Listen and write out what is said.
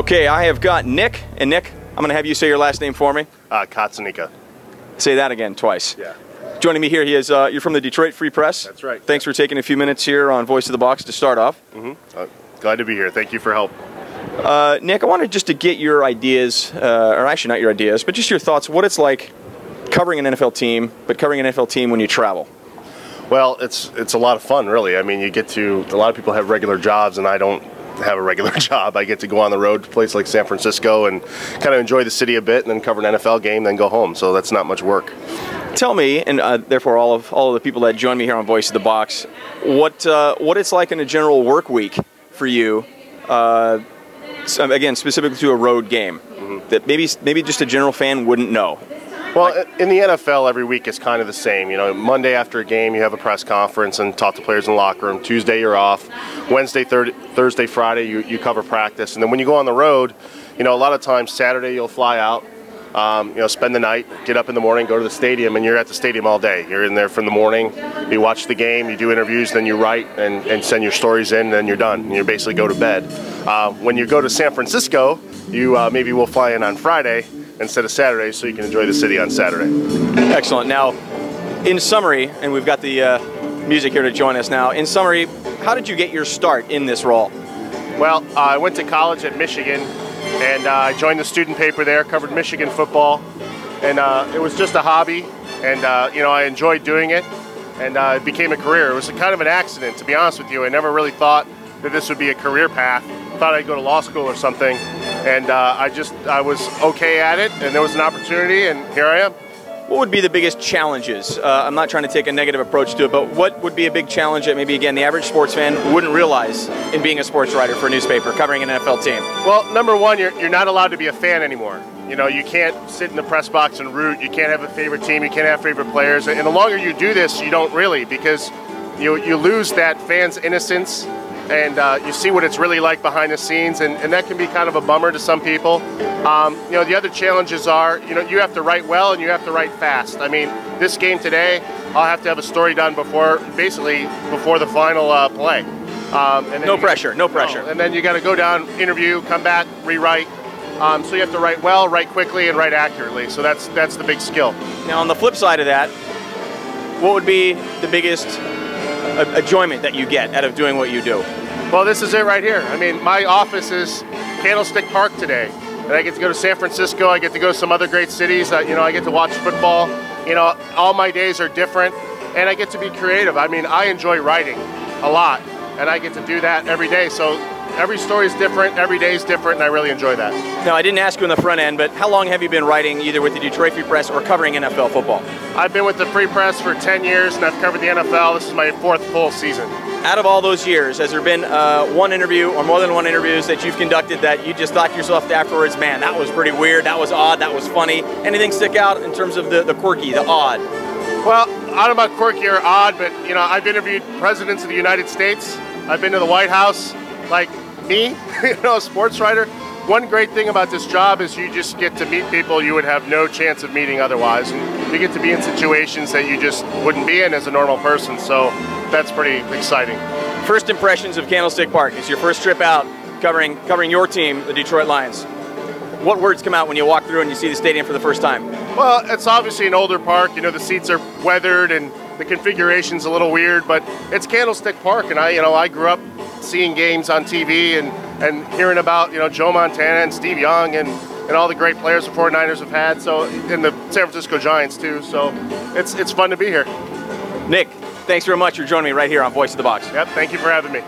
Okay, I have got Nick, and Nick, I'm going to have you say your last name for me. Katsunika. Say that again twice. Yeah. Joining me here, he is. You're from the Detroit Free Press. That's right. Thanks for taking a few minutes here on Voice of the Box to start off. Glad to be here. Thank you for help. Nick, I wanted just to get your ideas, or actually not your ideas, but just your thoughts, what it's like covering an NFL team, but covering an NFL team when you travel. Well, it's a lot of fun, really. I mean, a lot of people have regular jobs, and I don't have a regular job. I get to go on the road to places like San Francisco and kind of enjoy the city a bit, and then cover an NFL game, then go home. So that's not much work. Tell me, and therefore all of the people that join me here on Voice of the Box, what it's like in a general work week for you. Again, specifically to a road game that maybe just a general fan wouldn't know. Well, in the NFL, every week is kind of the same. You know, Monday after a game, you have a press conference and talk to players in the locker room. Tuesday, you're off. Wednesday, Thursday, Friday, you cover practice. And then when you go on the road, you know, a lot of times Saturday you'll fly out, you know, spend the night, get up in the morning, go to the stadium, and you're at the stadium all day. You're in there from the morning. You watch the game, you do interviews, then you write and send your stories in, and then you're done. And you basically go to bed. When you go to San Francisco, you maybe will fly in on Friday instead of Saturday, so you can enjoy the city on Saturday. Excellent. Now, in summary, and we've got the music here to join us now. In summary, how did you get your start in this role? Well, I went to college at Michigan, and I joined the student paper there, covered Michigan football, and it was just a hobby, and you know, I enjoyed doing it, and it became a career. It was kind of an accident, to be honest with you. I never really thought that this would be a career path. Thought I'd go to law school or something, and I was okay at it, and there was an opportunity, and here I am. What would be the biggest challenges? I'm not trying to take a negative approach to it, but what would be a big challenge that maybe, again, the average sports fan wouldn't realize in being a sports writer for a newspaper covering an NFL team? Well, number one, you're not allowed to be a fan anymore. You know, you can't sit in the press box and root. You can't have a favorite team. You can't have favorite players. And the longer you do this, you don't really, because you lose that fan's innocence, and you see what it's really like behind the scenes, and that can be kind of a bummer to some people. You know, the other challenges are, you know, you have to write well and you have to write fast. I mean, this game today, I'll have to have a story done before the final play. No pressure. And then you got to go down, interview, come back, rewrite. So you have to write well, write quickly, and write accurately. So that's the big skill. Now, on the flip side of that, what would be the biggest enjoyment that you get out of doing what you do? Well, this is it right here. I mean, my office is Candlestick Park today, and I get to go to San Francisco. I get to go to some other great cities. You know, I get to watch football. You know, all my days are different, and I get to be creative. I mean, I enjoy writing a lot, and I get to do that every day. So every story is different, every day is different, and I really enjoy that. Now, I didn't ask you on the front end, but how long have you been writing either with the Detroit Free Press or covering NFL football? I've been with the Free Press for 10 years, and I've covered the NFL. This is my 4th full season. Out of all those years, has there been one interview or more than one interviews that you've conducted that you just thought to yourself afterwards, man, that was pretty weird, that was odd, that was funny? Anything stick out in terms of the quirky, the odd? Well, I don't know about quirky or odd, but, you know, I've interviewed presidents of the United States. I've been to the White House. Like me, you know, a sports writer. One great thing about this job is you just get to meet people you would have no chance of meeting otherwise. And you get to be in situations that you just wouldn't be in as a normal person. So that's pretty exciting. First impressions of Candlestick Park. It's your first trip out covering your team, the Detroit Lions. What words come out when you walk through and you see the stadium for the first time? Well, it's obviously an older park. You know, the seats are weathered and the configuration's a little weird, but it's Candlestick Park, and I grew up seeing games on TV and hearing about, you know, Joe Montana and Steve Young and all the great players the 49ers have had, so, and the San Francisco Giants too, so it's fun to be here. Nick, thanks very much for joining me right here on Voice of the Box. Yep, thank you for having me.